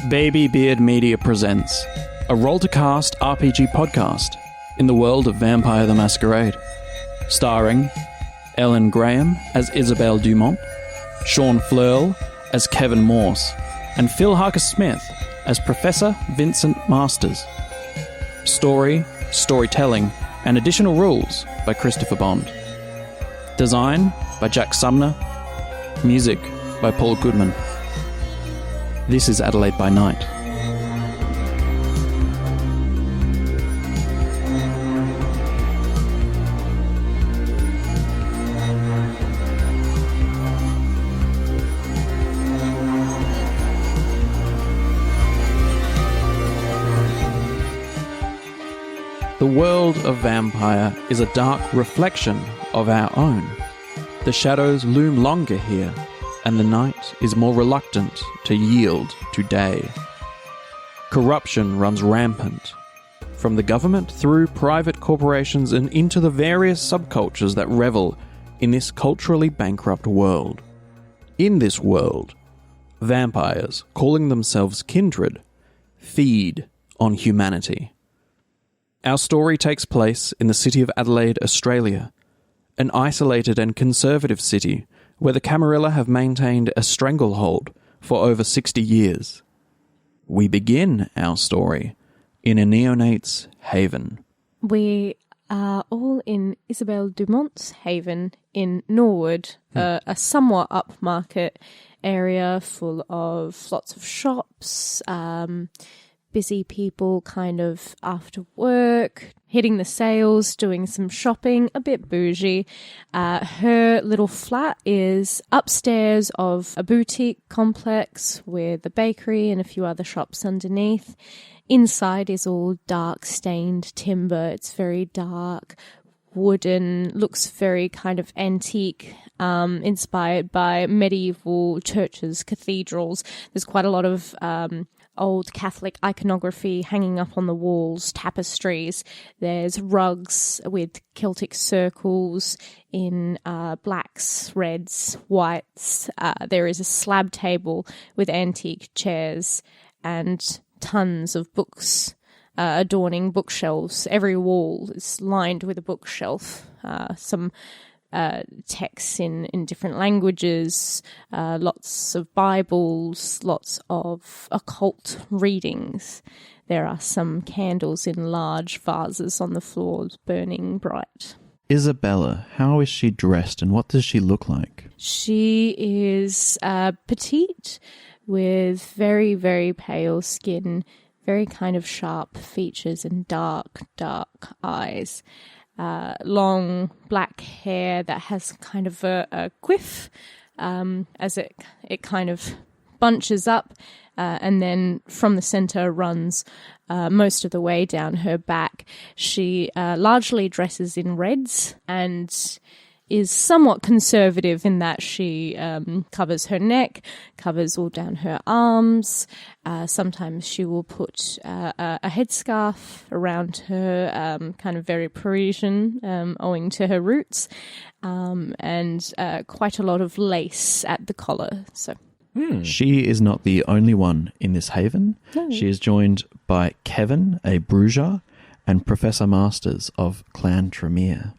Baby Beard Media presents a roll-to-cast RPG podcast in the world of Vampire the Masquerade, starring Ellen Graham as Isabelle Dumont, Sean Flurl as Kevin Morse, and Phil Harker-Smith as Professor Vincent Masters. Story, storytelling, and additional rules by Christopher Bond. Design by Jack Sumner. Music by Paul Goodman. This is Adelaide by Night. The world of Vampire is a dark reflection of our own. The shadows loom longer here, and the night is more reluctant to yield to day. Corruption runs rampant, from the government through private corporations and into the various subcultures that revel in this culturally bankrupt world. In this world, vampires, calling themselves kindred, feed on humanity. Our story takes place in the City of Adelaide, Australia, an isolated and conservative city where the Camarilla have maintained a stranglehold for over 60 years. We begin our story in a neonate's haven. We are all in Isabelle Dumont's haven in Norwood, a somewhat upmarket area full of lots of shops, busy people kind of after work, hitting the sales, doing some shopping, a bit bougie. Her little flat is upstairs of a boutique complex with a bakery and a few other shops underneath. Inside is all dark stained timber. It's very dark, wooden, looks very kind of antique, inspired by medieval churches, cathedrals. There's quite a lot of old Catholic iconography hanging up on the walls, tapestries. There's rugs with Celtic circles in blacks, reds, whites. There is a slab table with antique chairs and tons of books adorning bookshelves. Every wall is lined with a bookshelf. Some texts in different languages, lots of Bibles, lots of occult readings. There are some candles in large vases on the floors burning bright. Isabella, how is she dressed and what does she look like? She is petite with very, very pale skin, very kind of sharp features and dark, dark eyes. Long black hair that has kind of a quiff as it kind of bunches up, and then from the center runs most of the way down her back. She largely dresses in reds and is somewhat conservative in that she covers her neck, covers all down her arms. Sometimes she will put a headscarf around her, kind of very Parisian, owing to her roots, and quite a lot of lace at the collar. So She is not the only one in this haven. No. She is joined by Kevin, a Bruja, and Professor Masters of Clan Tremere.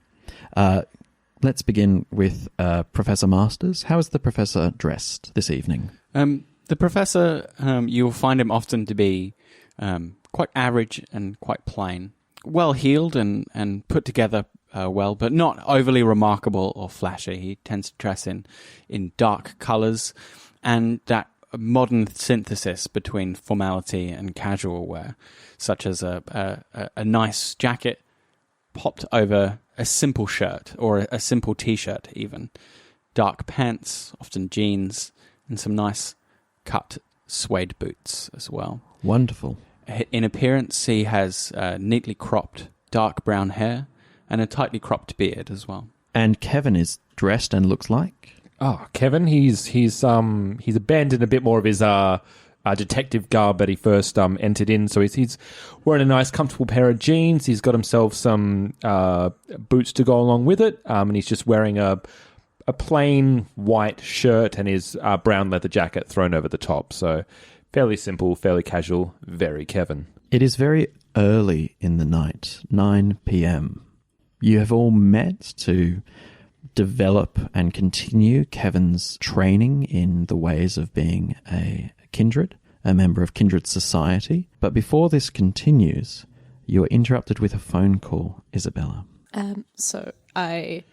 Let's begin with Professor Masters. How is the professor dressed this evening? The professor, you'll find him often to be quite average and quite plain. Well-heeled and put together well, but not overly remarkable or flashy. He tends to dress in dark colours and that modern synthesis between formality and casual wear, such as a nice jacket popped over a simple shirt or a simple t-shirt even. Dark pants, often jeans, and some nice cut suede boots as well. Wonderful. In appearance, he has neatly cropped dark brown hair and a tightly cropped beard as well. And Kevin is dressed and looks like? Oh, Kevin, he's abandoned a bit more of his detective garb that he first entered in. So he's wearing a nice, comfortable pair of jeans. He's got himself some boots to go along with it, and he's just wearing a plain white shirt and his brown leather jacket thrown over the top. So Fairly simple, fairly casual, very Kevin. It is very early in the night, 9 p.m. You have all met to develop and continue Kevin's training in the ways of being a kindred, a member of kindred society. But before this continues, you are interrupted with a phone call, Isabella. So I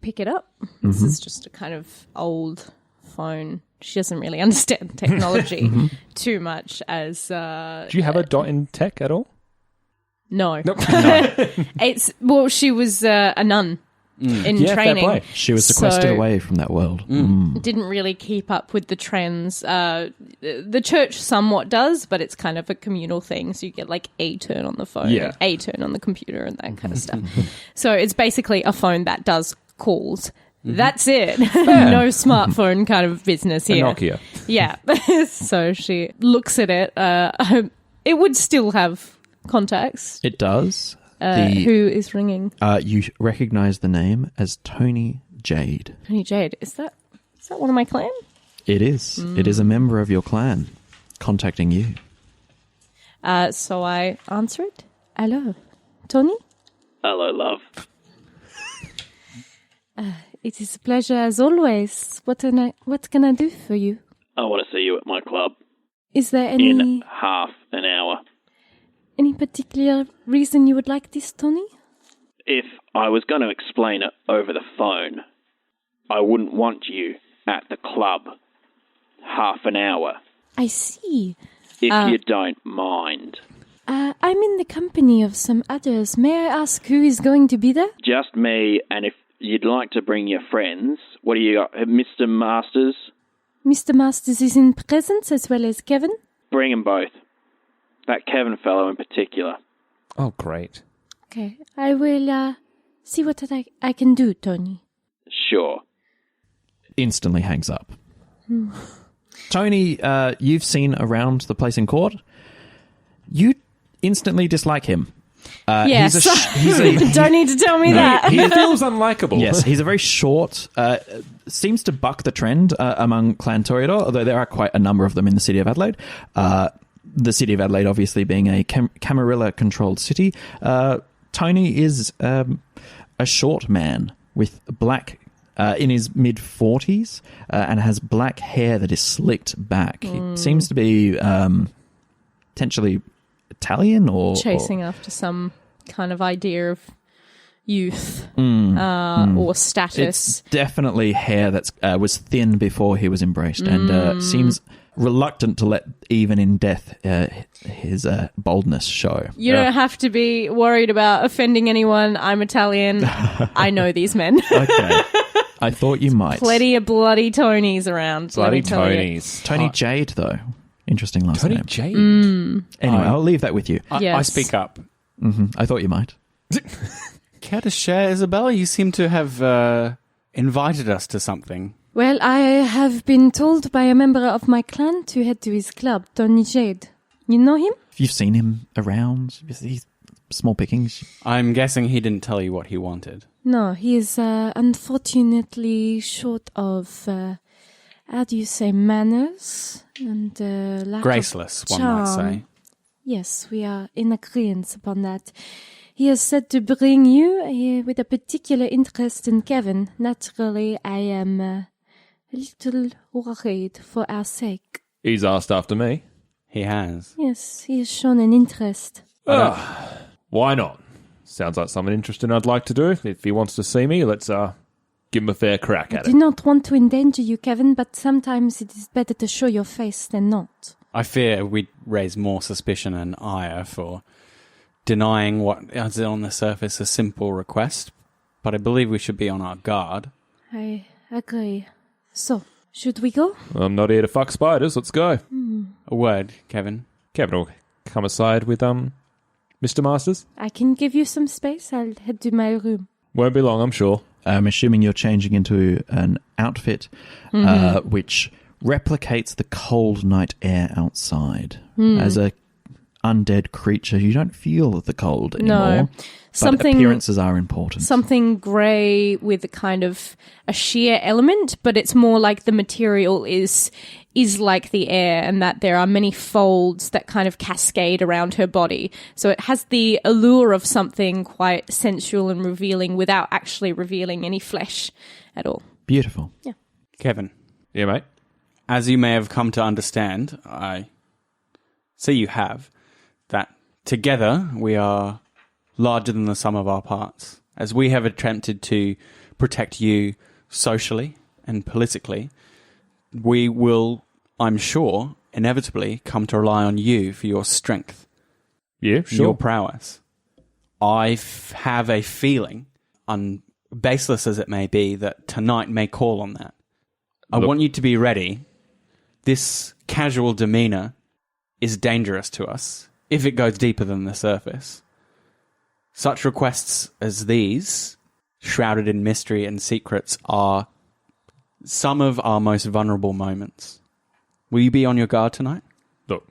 pick it up. This is just a kind of old phone. She doesn't really understand technology too much as... Do you have a dot in tech at all? No. Nope. She was a nun in Yeah, fair training. play. She was sequestered So- away from that world. Didn't really keep up with the trends. The church somewhat does, but it's kind of a communal thing. So you get like a turn on the phone, Yeah. and a turn on the computer, and that kind of stuff. So it's basically a phone that does calls. That's it. No smartphone kind of business A here. Nokia. Yeah. So she looks at it. It would still have contacts. It does. Who is ringing? You recognize the name as Tony Jade. Tony Jade. Is that one of my clan? It is. It is a member of your clan contacting you. So I answer it. Hello, Tony? Hello, love. It is a pleasure as always. What can I do for you? I want to see you at my club Is there in half an hour. any particular reason you would like this, Tony? If I was going to explain it over the phone, I wouldn't want you at the club half an hour, I see. if you don't mind. I'm in the company of some others. May I ask who is going to be there? Just me, and if you'd like to bring your friends, what do you got, Mr. Masters? Mr. Masters is in presence as well as Kevin. Bring them both. That Kevin fellow in particular. Oh, great. Okay, I will see what I can do, Tony. Sure. Instantly hangs up. Tony, you've seen around the place in court. You instantly dislike him. Yes. He's a Don't need to tell me that. He feels unlikable. Yes, he's a very short, seems to buck the trend among Clan Toreador, although there are quite a number of them in the City of Adelaide. The City of Adelaide obviously being a Camarilla-controlled city. Tony is a short man with black, in his mid-40s, and has black hair that is slicked back. He seems to be potentially Italian or... Chasing after some kind of idea of youth or status. It's definitely hair that was thin before he was embraced, and seems reluctant to let, even in death, his boldness show. You don't have to be worried about offending anyone. I'm Italian. I know these men. Okay. I thought you might. Plenty of bloody Tonys around. let me Bloody tell you. Tonys. Tony Jade, though. Interesting last Tony name. Jade. Anyway, I'll leave that with you. I Yes. speak up. I thought you might. Care to share, Isabelle? You seem to have invited us to something. Well, I have been told by a member of my clan to head to his club, Tony Jade. You know him? You've seen him around. He's small pickings. I'm guessing he didn't tell you what he wanted. No, he is unfortunately short of, how do you say, manners and lack Graceless, of one charm. might say. Yes, we are in agreement upon that. He has said to bring you with a particular interest in Kevin. Naturally, I am a little worried for our sake. He's asked after me. He has. Yes, he has shown an interest. Why not? Sounds like something interesting I'd like to do. If he wants to see me, let's give him a fair crack I at do it. not want to endanger you, Kevin, but sometimes it is better to show your face than not. I fear we'd raise more suspicion and ire for denying what is on the surface a simple request, but I believe we should be on our guard. I agree. So, should we go? I'm not here to fuck spiders. Let's go. A word, Kevin. Kevin will come aside with Mr. Masters. I can give you some space. I'll head to my room. Won't be long, I'm sure. I'm assuming you're changing into an outfit which replicates the cold night air outside. As a undead creature, you don't feel the cold anymore. No. But appearances are important. Something grey with a kind of a sheer element, but it's more like the material is like the air, and that there are many folds that kind of cascade around her body. So it has the allure of something quite sensual and revealing without actually revealing any flesh at all. Beautiful. Yeah. Kevin, Yeah, mate. as you may have come to understand, I see you have, that together we are larger than the sum of our parts. As we have attempted to protect you socially and politically, we will, I'm sure, inevitably come to rely on you for your strength, Yeah, and sure. your prowess. I have a feeling, baseless as it may be, that tonight may call on that. I Look- want you to be ready. This casual demeanour is dangerous to us if it goes deeper than the surface. Such requests as these, shrouded in mystery and secrets, are some of our most vulnerable moments. Will you be on your guard tonight? Look,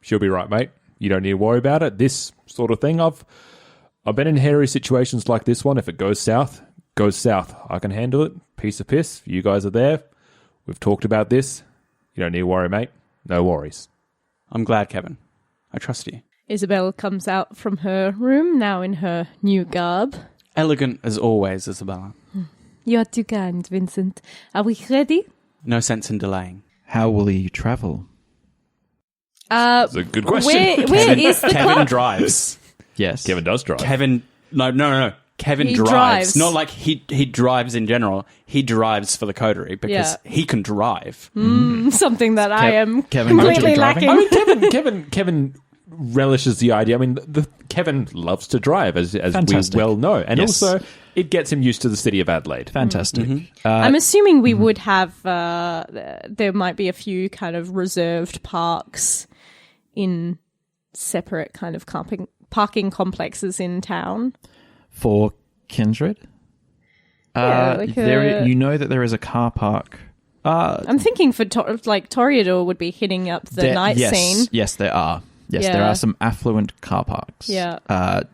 she'll be right, mate. You don't need to worry about it. This sort of thing, I've been in hairy situations like this one. If it goes south, goes south. I can handle it. Piece of piss. You guys are there. We've talked about this. You don't need to worry, mate. No worries. I'm glad, Kevin. I trust you. Isabelle comes out from her room, now in her new garb. Elegant as always, Isabella. You are too kind, Vincent. Are we ready? No sense in delaying. How will you travel? That's a good question. Where is the Kevin club? drives. Yes. Kevin does drive. No. Kevin He drives. drives. Not like he drives in general. He drives for the Coterie because he can drive. Something that I am Kevin, would you be completely driving? lacking. I mean, Kevin relishes the idea. I mean, Kevin loves to drive, as Fantastic. we well know, and Yes. also it gets him used to the city of Adelaide. Fantastic. I'm assuming we would have, there might be a few kind of reserved parks in separate kind of parking complexes in town. For Kindred? Yeah, like you know that there is a car park. I'm thinking for Toreador would be hitting up the night scene. Yes, there are. Yes, there Yeah. are some affluent car parks. Yeah.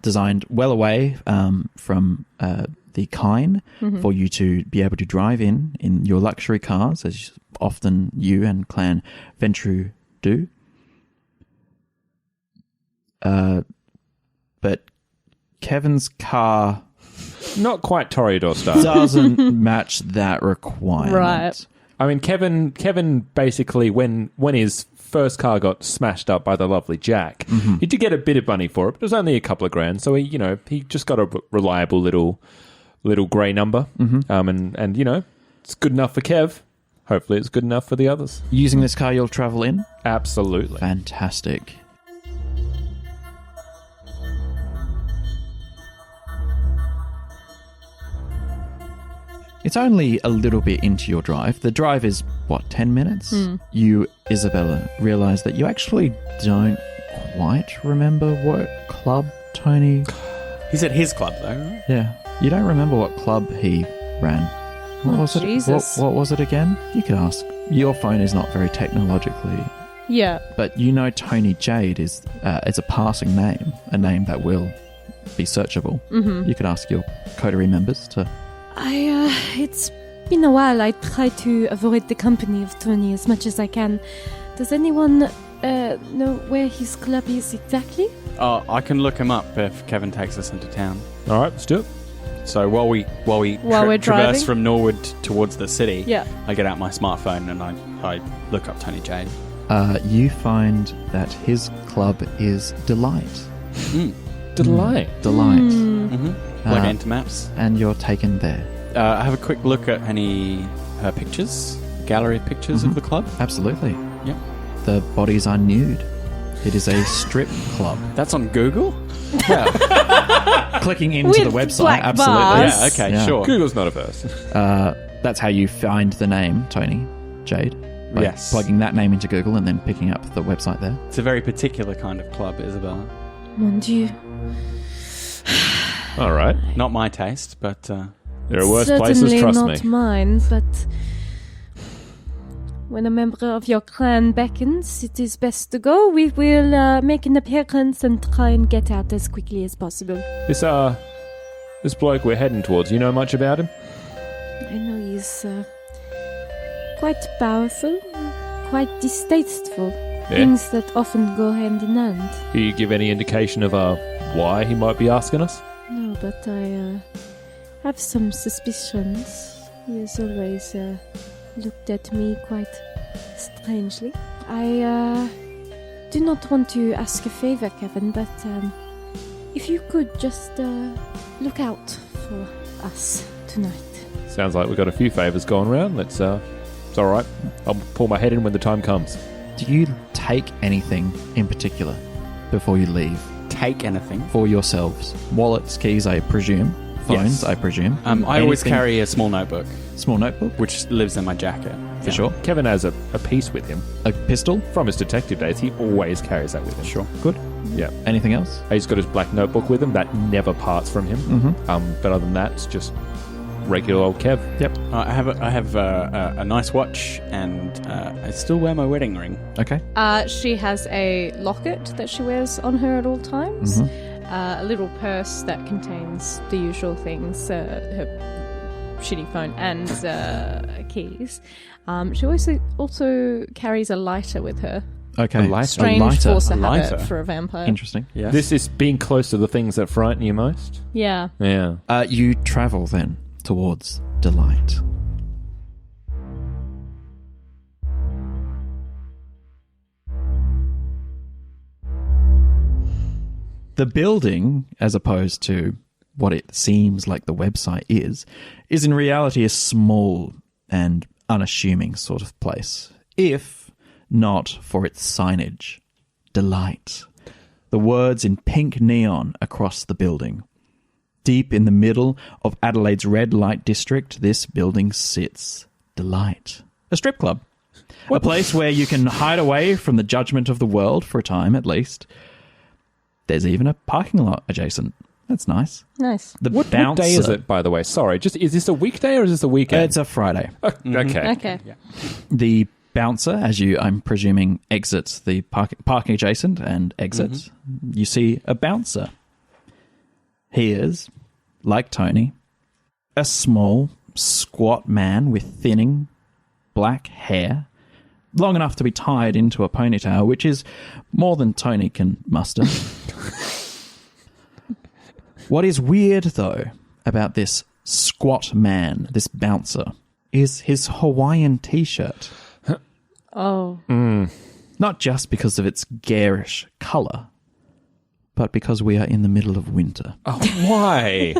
Designed well away from the Kine for you to be able to drive in your luxury cars, as often you and Clan Ventru do. But Kevin's car Not quite Toreador style. doesn't match that requirement. Right. I mean, Kevin basically, when his first car got smashed up by the lovely Jack, he did get a bit of money for it, but it was only a couple of grand. So he just got a reliable little grey number, and it's good enough for Kev. Hopefully, it's good enough for the others. Using this car, you'll travel in? Absolutely. Fantastic. It's only a little bit into your drive. The drive is, 10 minutes? You, Isabella, realise that you actually don't quite remember what club Tony... He's at his club, though, right? Yeah. You don't remember what club he ran. What was it? Jesus. What was it again? You could ask. Your phone is not very technologically... Yeah. But you know Tony Jade is a passing name, a name that will be searchable. You could ask your Coterie members to... It's been a while. I try to avoid the company of Tony as much as I can. Does anyone know where his club is exactly? I can look him up if Kevin takes us into town. All right, let's do it. So while we're driving? traverse from Norwood towards the city, Yeah. I get out my smartphone and I look up Tony Jade. You find that his club is Delight. Delight. Delight. Plug it into maps. And you're taken there. I have a quick look at any pictures, gallery of pictures of the club. Absolutely. Yep. The bodies are nude. It is a strip club. That's on Google? Clicking into With the website, black absolutely. bars. Yeah, okay, Yeah. sure. Google's not averse. That's how you find the name, Tony Jade. By Yes. plugging that name into Google and then picking up the website there. It's a very particular kind of club, Isabella. Mon Dieu. All right. Not my taste, but There are worse Certainly places, trust not me. mine, but when a member of your clan beckons, it is best to go. We will make an appearance and try and get out as quickly as possible. This bloke we're heading towards, you know much about him? I know he's quite powerful, quite distasteful. Yeah. Things that often go hand in hand. Do you give any indication of why he might be asking us? No, but I have some suspicions. He has always looked at me quite strangely. I do not want to ask a favor, Kevin, but if you could just look out for us tonight. Sounds like we've got a few favours going around. It's all right. I'll pull my head in when the time comes. Do you take anything in particular before you leave? Take anything? For yourselves? Wallets, keys, I presume. Phones, Yes. I presume. I always Anything- carry a small notebook, Small notebook, which lives in my jacket. for sure. Kevin has a piece with him. A pistol? From his detective days, he always carries that with him. Sure. Good. Yeah. Anything else? He's got his black notebook with him. That never parts from him. Mm-hmm. But other than that, it's just regular old Kev. Yep. I have a nice watch, and I still wear my wedding ring. Okay. She has a locket that she wears on her at all times. Mm-hmm. A little purse that contains the usual things, her shitty phone and keys. She also carries a lighter with her. Okay. A lighter? Strange A lighter. force A of habit lighter. for a vampire. Interesting. Yes. This is being close to the things that frighten you most. Yeah. Yeah. You travel then towards Delight. The building, as opposed to what it seems like the website is in reality a small and unassuming sort of place, if not for its signage. Delight. The words in pink neon across the building. Deep in the middle of Adelaide's red light district, this building sits. Delight. A strip club. A place where you can hide away from the judgment of the world for a time, at least. There's even a parking lot adjacent. That's nice. Nice. The What bouncer. day is it, by the way? Sorry. Is this a weekday or is this a weekend? It's a Friday. Okay. Okay. The bouncer, as you, I'm presuming, exits the parking adjacent and exits, you see a bouncer. He is, like Tony, a small, squat man with thinning, black hair, long enough to be tied into a ponytail, which is more than Tony can muster. What is weird, though, about this squat man, this bouncer, is his Hawaiian t-shirt. Oh. Not just because of its garish colour, but because we are in the middle of winter. Oh, why?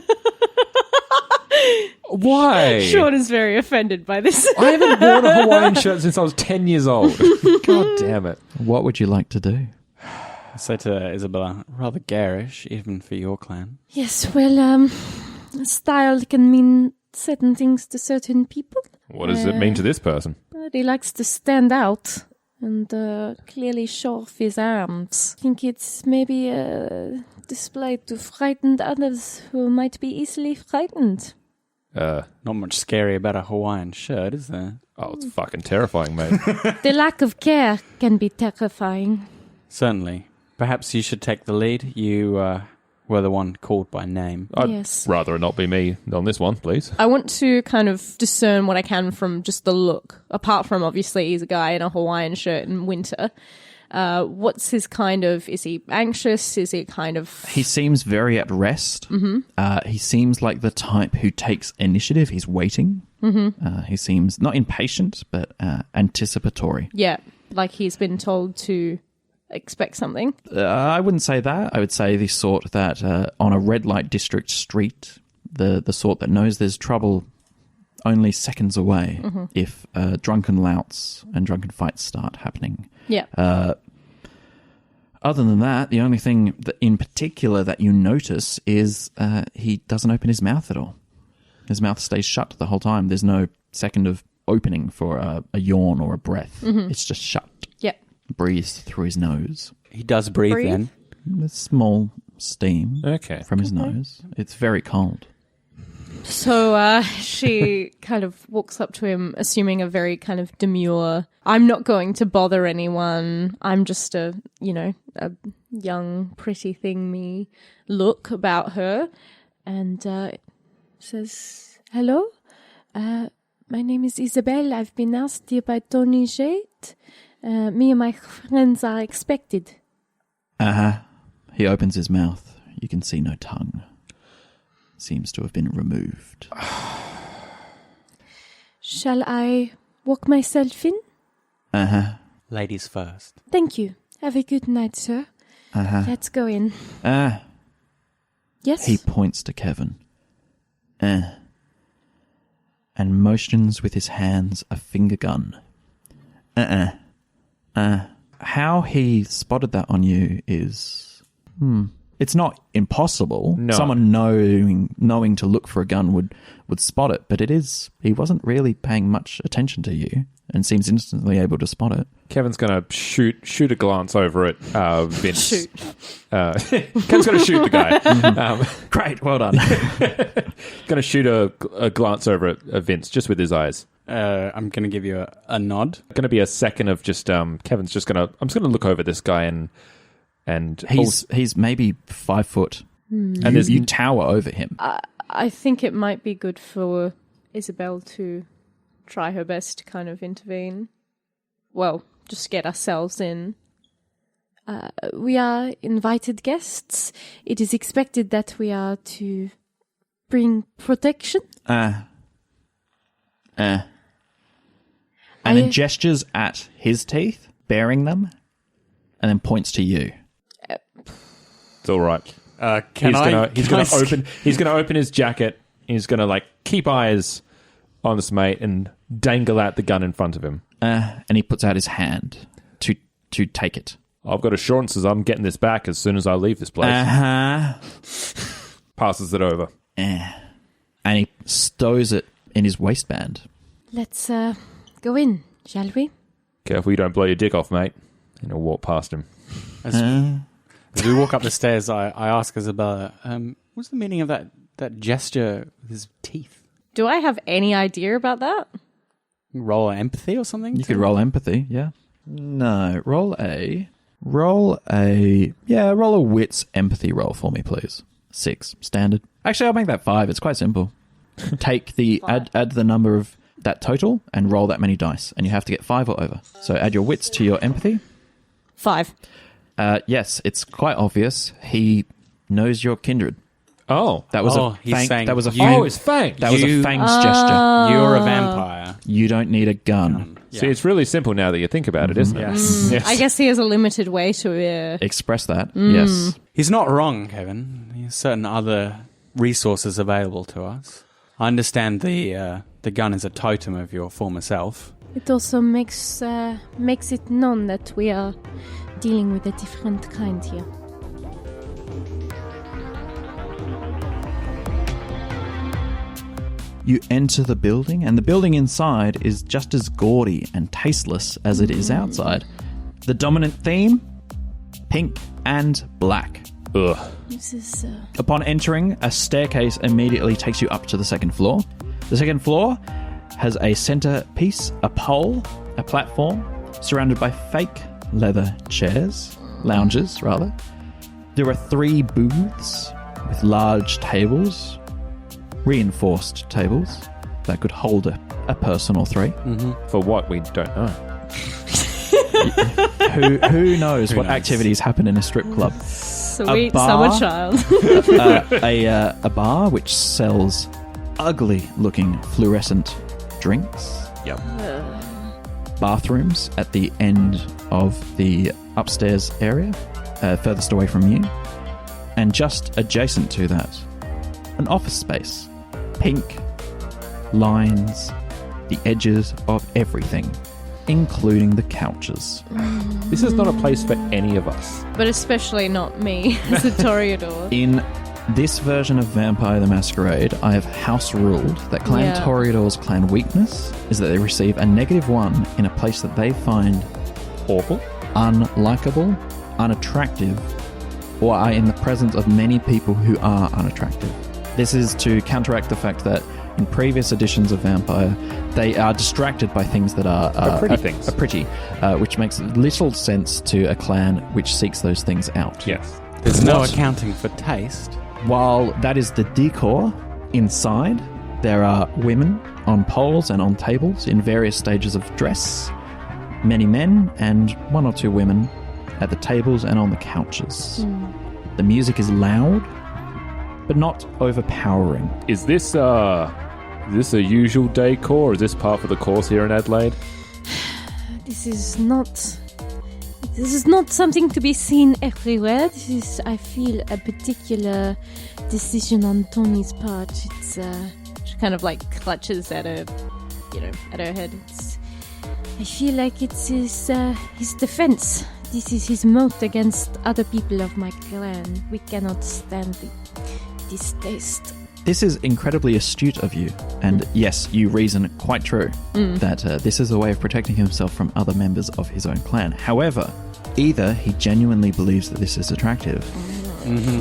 Why? Sean is very offended by this. I haven't worn a Hawaiian shirt since I was 10 years old. God damn it. What would you like to do? I say to Isabella, rather garish, even for your clan. Yes, well, style can mean certain things to certain people. What does it mean to this person? But he likes to stand out and clearly show off his arms. I think it's maybe a display to frighten others who might be easily frightened. Not much scary about a Hawaiian shirt, is there? Oh, it's fucking terrifying, mate. The lack of care can be terrifying. Certainly. Perhaps you should take the lead. You were the one called by name. I'd Yes. rather it not be me on this one, please. I want to kind of discern what I can from just the look. Apart from, obviously, he's a guy in a Hawaiian shirt in winter. What's his kind of... Is he anxious? Is he kind of... He seems very at rest. Mm-hmm. He seems like the type who takes initiative. He's waiting. Mm-hmm. He seems not impatient, but anticipatory. Yeah, like he's been told to expect something. I wouldn't say that. I would say the sort that on a red light district street, the sort that knows there's trouble only seconds away if drunken louts and drunken fights start happening. Yeah. Other than that, the only thing that in particular that you notice is he doesn't open his mouth at all. His mouth stays shut the whole time. There's no second of opening for a yawn or a breath. It's just shut. Yep. Breathes through his nose. He does breathe, Breathe? then. There's small steam Okay. from his nose. It's very cold. So she kind of walks up to him, assuming a very kind of demure, I'm not going to bother anyone. I'm just a young, pretty thing me look about her. And says, hello, my name is Isabelle. I've been asked here by Tony Jade. Me and my friends are expected. He opens his mouth. You can see no tongue. Seems to have been removed. Shall I walk myself in? Ladies first. Thank you. Have a good night, sir. Let's go in. Yes? He points to Kevin. And motions with his hands a finger gun. How he spotted that on you is... It's not impossible. No. Someone knowing to look for a gun would spot it, but he wasn't really paying much attention to you and seems instantly able to spot it. Kevin's going to shoot a glance over at Vince. Shoot. Kevin's going to shoot the guy. Great, well done. Going to shoot a glance over at Vince just with his eyes. I'm going to give you a nod. Going to be a second of just Kevin's just going to... I'm just going to look over this guy and he's maybe 5 foot. and You tower over him. I think it might be good for Isabelle to try her best to kind of intervene. Well, just get ourselves in. We are invited guests. It is expected that we are to bring protection. And then gestures at his teeth, baring them, and then points to you. it's all right. He's going to open his jacket. He's going to keep eyes on this mate and dangle out the gun in front of him. And he puts out his hand to take it. I've got assurances I'm getting this back as soon as I leave this place. Passes it over. And he stows it in his waistband. Let's go in, shall we? Careful you don't blow your dick off, mate. And he'll walk past him. As we walk up the stairs, I ask Isabella, what's the meaning of that gesture with his teeth? Do I have any idea about that? Roll empathy or something? You could roll empathy, yeah. No, roll a wits empathy roll for me, please. 6, standard. Actually, I'll make that 5. It's quite simple. Take the add the number of that total and roll that many dice, and you have to get 5 or over. So add your wits to your empathy. 5. Yes, it's quite obvious. He knows your kindred. Oh, That was he's saying that was a you- fang. it's Fang. That was a Fang's gesture. You're a vampire. You don't need a gun. See, it's really simple now that you think about it, isn't it? Yes. Yes. I guess he has a limited way to... Express that. Yes. He's not wrong, Kevin. There's certain other resources available to us. I understand the gun is a totem of your former self. It also makes it known that we are dealing with a different kind here. You enter the building, and the building inside is just as gaudy and tasteless as it is outside. The dominant theme? Pink and black. Ugh. This is... Upon entering, a staircase immediately takes you up to the second floor. The second floor has a centerpiece, a pole, a platform, surrounded by fake leather lounges. There are 3 booths with large tables, reinforced tables that could hold a person or 3. For what, we don't know. Who knows what activities happen in a strip club? Sweet bar? summer child. A bar which sells ugly-looking fluorescent drinks. Yep. Bathrooms at the end of the upstairs area, furthest away from you. And just adjacent to that, an office space. Pink lines the edges of everything, including the couches. This is not a place for any of us. But especially not me as a Toreador. In this version of Vampire the Masquerade, I have house ruled that Clan Toreador's clan weakness is that they receive a -1 in a place that they find Awful. unlikable, unattractive, or are in the presence of many people who are unattractive. This is to counteract the fact that in previous editions of Vampire, they are distracted by things that are pretty things. pretty, which makes little sense to a clan which seeks those things out. Yes. There's no What? accounting for taste. While that is the decor, inside there are women on poles and on tables in various stages of dress, many men and one or two women at the tables and on the couches. The music is loud, but not overpowering. Is this a usual decor? Is this part of the course here in Adelaide? This is not something to be seen everywhere. This is, I feel, a particular decision on Tony's part. It's she kind of like clutches at her, at her head. I feel like it's his defense. This is his moat against other people of my clan. We cannot stand the distaste. This is incredibly astute of you, and yes, you reason quite true that this is a way of protecting himself from other members of his own clan. However, either he genuinely believes that this is attractive,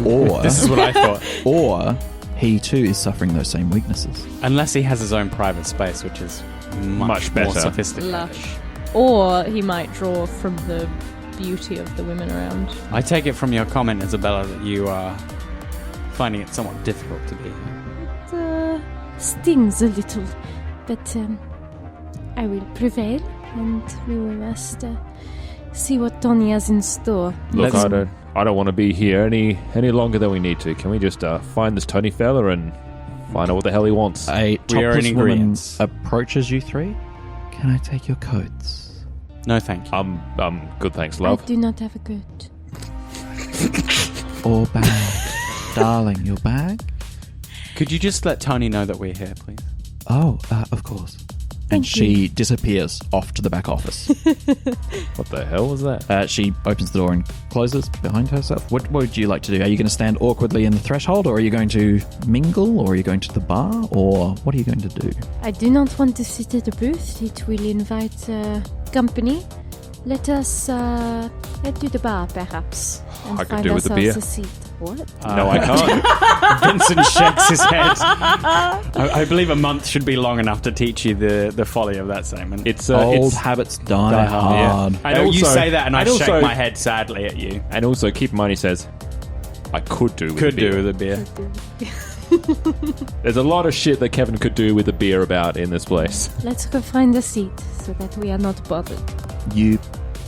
or This is what I thought. or he too is suffering those same weaknesses. Unless he has his own private space, which is much better. more sophisticated. Lush. Or he might draw from the beauty of the women around. I take it from your comment, Isabella, that you are finding it somewhat difficult to be here. It stings a little, but I will prevail, and we must see what Tony has in store. Look, Let's- I don't want to be here any longer than we need to. Can we just find this Tony fella and find out what the hell he wants? A We are topless in woman agreeance. approaches you three. Can I take your coats? No, thank you. Good, thanks, love. I do not have a coat. Or bag? Darling, your bag? Could you just let Tony know that we're here, please? Oh, of course. And Thank she disappears off to the back office. What the hell was that? She opens the door and closes behind herself. What would you like to do? Are you going to stand awkwardly in the threshold, or are you going to mingle, or are you going to the bar, or what are you going to do? I do not want to sit at a booth. It will invite company. Let us head to the bar, perhaps, and I could find do with a ourselves beer. a seat. What? No, I can't. Vincent shakes his head. I believe a month should be long enough to teach you the folly of that statement. It's Old it's, habits die hard. And you also- say that, and I and shake also- my head sadly at you. and also keep in mind he says, I could do with Could a beer. do with a beer. There's a lot of shit that Kevin could do with a beer about in this place. Let's go find a seat so that we are not bothered. You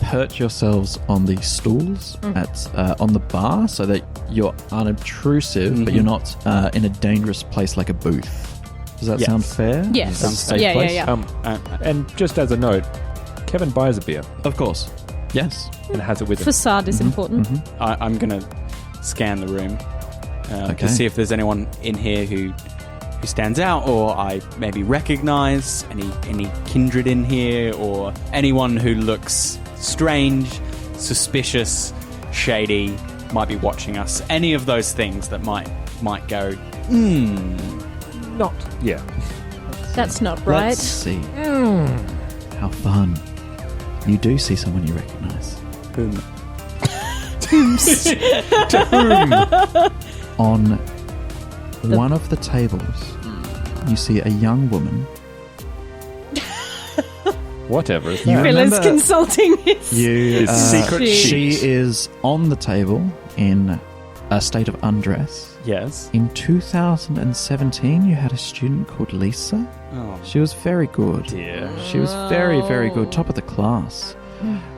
perch yourselves on the stools on the bar so that you're unobtrusive, but you're not in a dangerous place like a booth. Does that Yes. sound fair? Yes. Is that a safe Yeah, place? yeah. And just as a note, Kevin buys a beer Of course. Yes. and has it with him. Facade is important. I'm going to scan the room Okay. to see if there's anyone in here who stands out, or I maybe recognize any kindred in here, or anyone who looks strange, suspicious, shady, might be watching us. Any of those things that might go, Not. Yeah. That's not right. Let's see. How fun. You do see someone you recognize. Whom? On one of the tables, you see a young woman. Whatever. Is You that? Phil is remember- consulting his... You, secret she sheet. is on the table in a state of undress. Yes. In 2017, you had a student called Lisa. Oh She was very good. dear. She was very, very good, top of the class.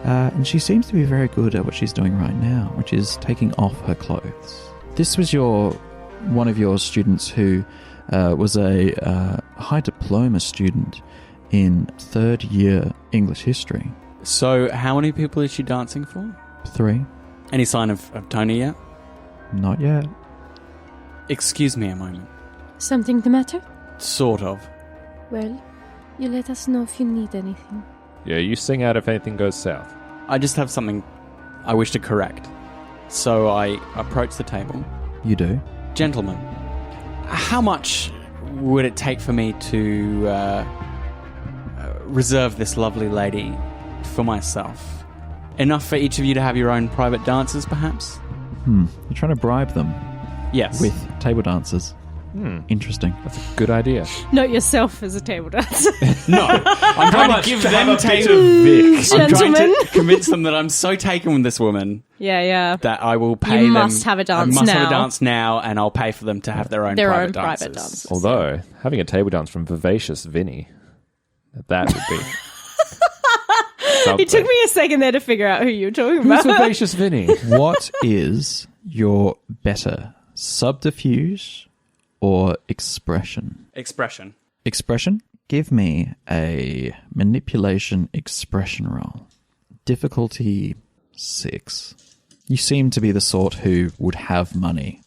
And she seems to be very good at what she's doing right now, which is taking off her clothes. This was one of your students who was a high diploma student in third year English history. So, how many people is she dancing for? 3. Any sign of Tony yet? Not yet. Excuse me a moment. Something the matter? Sort of. Well, you let us know if you need anything. Yeah, you sing out if anything goes south. I just have something I wish to correct. So I approach the table. You do? Gentlemen, how much would it take for me to reserve this lovely lady for myself? Enough for each of you to have your own private dances, perhaps? You're trying to bribe them Yes. with table dancers. Interesting. That's a good idea. Not yourself as a table dancer. No, I'm trying to give them table. I'm trying Gentlemen. to convince them that I'm so taken with this woman Yeah. that I will pay them. You must have a dance I must have now. a dance now, and I'll pay for them to have their own private dances. dances. Although, having a table dance from Vivacious Vinny, that would be... It took me a second there to figure out who you were talking Who's about. Vivacious Vinny? What is your better, subterfuge or expression? Expression. Expression? Give me a manipulation expression roll. Difficulty 6. You seem to be the sort who would have money,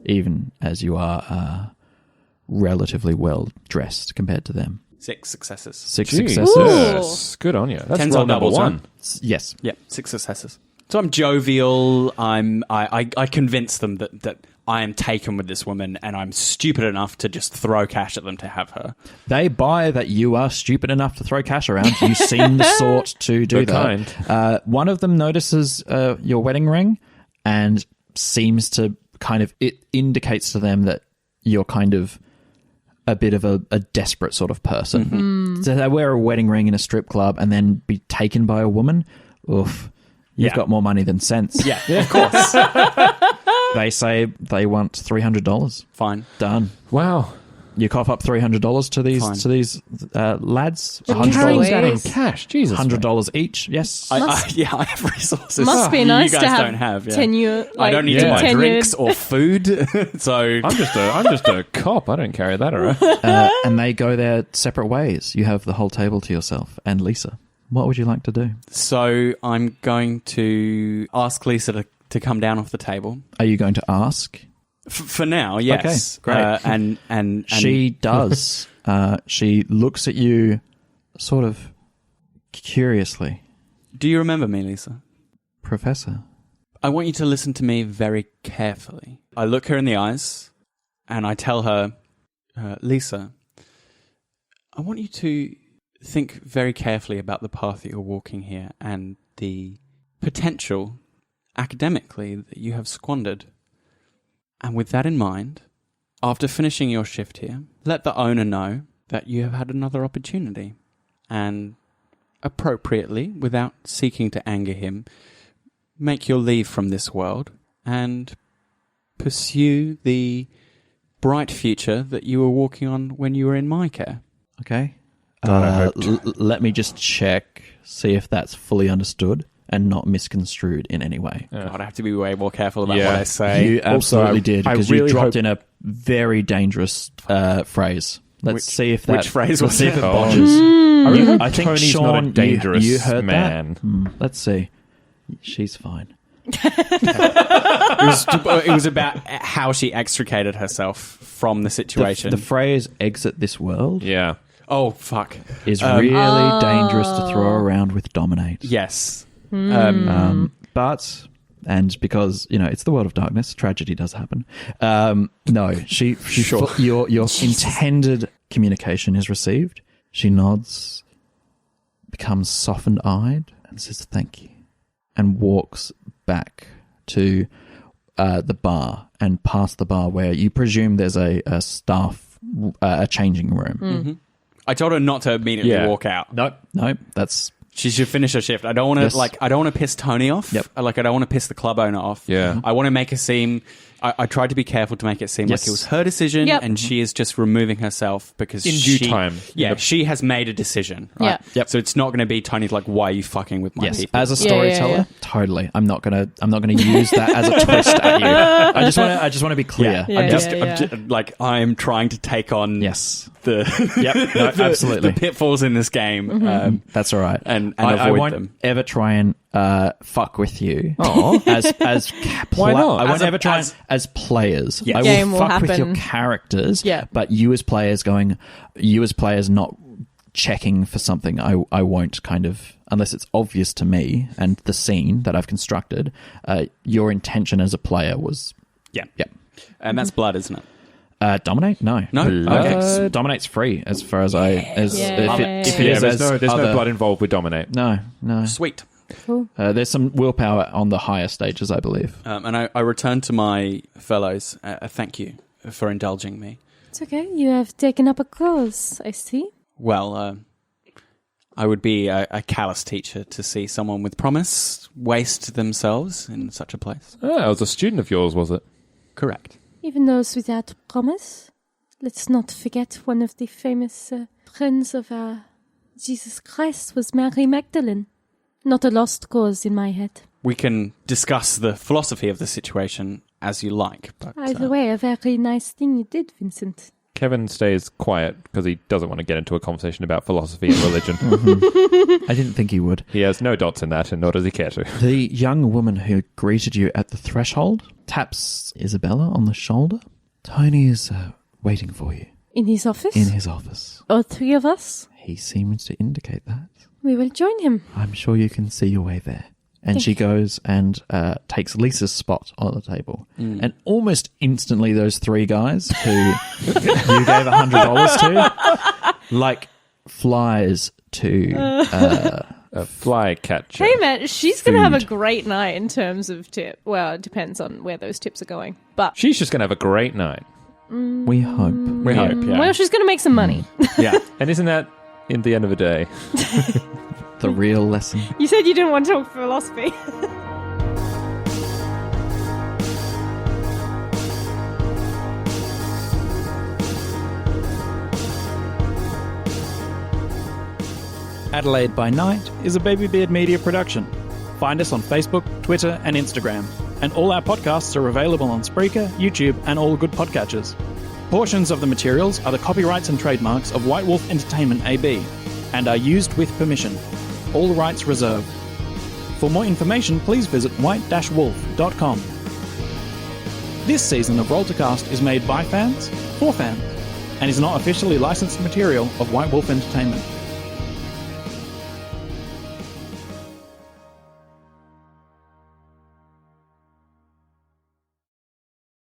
even as you are relatively well dressed compared to them. 6 successes. 6 Jesus. successes. Good on you. That's Tens roll on number doubles, huh? one. Yes. Yep, 6 successes. So I'm jovial. I convince them that I am taken with this woman, and I'm stupid enough to just throw cash at them to have her. They buy that you are stupid enough to throw cash around. You seem the sort to do They're that. One of them notices your wedding ring and seems to it indicates to them that you're kind of a bit of a desperate sort of person. Mm-hmm. So they wear a wedding ring in a strip club and then be taken by a woman. Oof. You've got more money than sense. Yeah, of course. They say they want $300. Fine. Done. Wow. You cough up $300 to these Fine. lads. They're $100 carrying That in Ways. cash. Jesus. $100 each. Yes. I have resources. Must be you nice guys to have, don't have. Yeah. tenure. I don't need Yeah. to buy tenured- drinks or food, so I'm just a cop. I don't carry that around. And they go their separate ways. You have the whole table to yourself. And Lisa, what would you like to do? So I'm going to ask Lisa to come down off the table. Are you going to ask? For now, yes. Okay, great. And She does. She looks at you sort of curiously. do you remember me, Lisa? Professor. I want you to listen to me very carefully. I look her in the eyes and I tell her, Lisa, I want you to think very carefully about the path that you're walking here and the potential academically that you have squandered. And with that in mind, after finishing your shift here, let the owner know that you have had another opportunity. And appropriately, without seeking to anger him, make your leave from this world and pursue the bright future that you were walking on when you were in my care. Okay. God, I hope- Let me just check, see if that's fully understood and not misconstrued in any way. God, I have to be way more careful about Yeah. what I say. You absolutely Also, did, I because really you dropped hope- in a very dangerous phrase. Let's see if that... which phrase let's was see it? if it Oh. botches. I really hope I think Tony's Sean, not a dangerous you heard man. that? Let's see. She's fine. It was about how she extricated herself from the situation. The phrase "exit this world" Yeah. oh, fuck. is really dangerous to throw around with dominate. Yes. But and because it's the world of darkness, tragedy does happen. No, she Sure. your intended communication is received. She nods, becomes softened-eyed, and says thank you, and walks back to the bar and past the bar where you presume there's a staff a changing room. Mm-hmm. I told her not to immediately Yeah. walk out. Nope, that's She should finish her shift. I don't want to Yes. I don't want to piss Tony off. Yep. I don't want to piss the club owner off. Yeah. I want to make her seem. I tried to be careful to make it seem Yes. like it was her decision, Yep. and she is just removing herself because In due time. Yeah, Yep. she has made a decision. Right? Yeah. Yep. So it's not going to be Tony's like, "Why are you fucking with my yes. people?" As a Yeah, storyteller, yeah. totally. I'm not gonna use that as a twist at you. I just want to be clear. Yeah, I'm just, yeah. I'm just like I'm trying to take on Yes. the Yep. No, absolutely. the pitfalls in this game. That's all right. And I avoid won't them. ever try and fuck with you. Aw. Why not? I won't As a- ever try as- as players. Yes. I Game will will fuck with your happen. characters. Yeah. But you as players not checking for something. I won't kind of, unless it's obvious to me and the scene that I've constructed. Your intention as a player was Yeah, yeah. and that's blood, isn't it? Dominate? No. No? Okay. Blood. Dominate's free as far as I as Yeah. if it Yeah, is there's as no other- blood involved with Dominate. No. Sweet. Cool. There's some willpower on the higher stages, I believe. And I return to my fellows. Thank you for indulging me. It's okay. You have taken up a cause, I see. Well, I would be a callous teacher to see someone with promise waste themselves in such a place. Oh, it was a student of yours, was it? Correct. Even those without promise. Let's not forget one of the famous friends of Jesus Christ was Mary Magdalene. Not a lost cause in my head. We can discuss the philosophy of the situation as you like. But, Either way, a very nice thing you did, Vincent. Kevin stays quiet because he doesn't want to get into a conversation about philosophy and religion. I didn't think he would. He has no dots in that, and nor does he care to. The young woman who greeted you at the threshold taps Isabella on the shoulder. Tony is waiting for you. In his office? In his office. All three of us? He seems to indicate that. We will join him. I'm sure you can see your way there. And she goes and takes Lisa's spot on the table. And almost instantly, those three guys who you gave $100 to, like flies to A fly catcher. Hey, man, she's going to have a Food. great night in terms of tip. Well, it depends on where those tips are going. But She's just going to have a great night. we hope. we hope, yeah. well, she's going to make some money. Yeah. And isn't that, in the end of the day? The real lesson. You said you didn't want to talk philosophy. Adelaide by Night is a Baby Beard Media production. Find us on Facebook, Twitter, and Instagram. And all our podcasts are available on Spreaker, YouTube, and all good podcatchers. Portions of the materials are the copyrights and trademarks of White Wolf Entertainment AB and are used with permission. All rights reserved. For more information, please visit white-wolf.com. This season of Roll to Cast is made by fans, for fans, and is not officially licensed material of White Wolf Entertainment.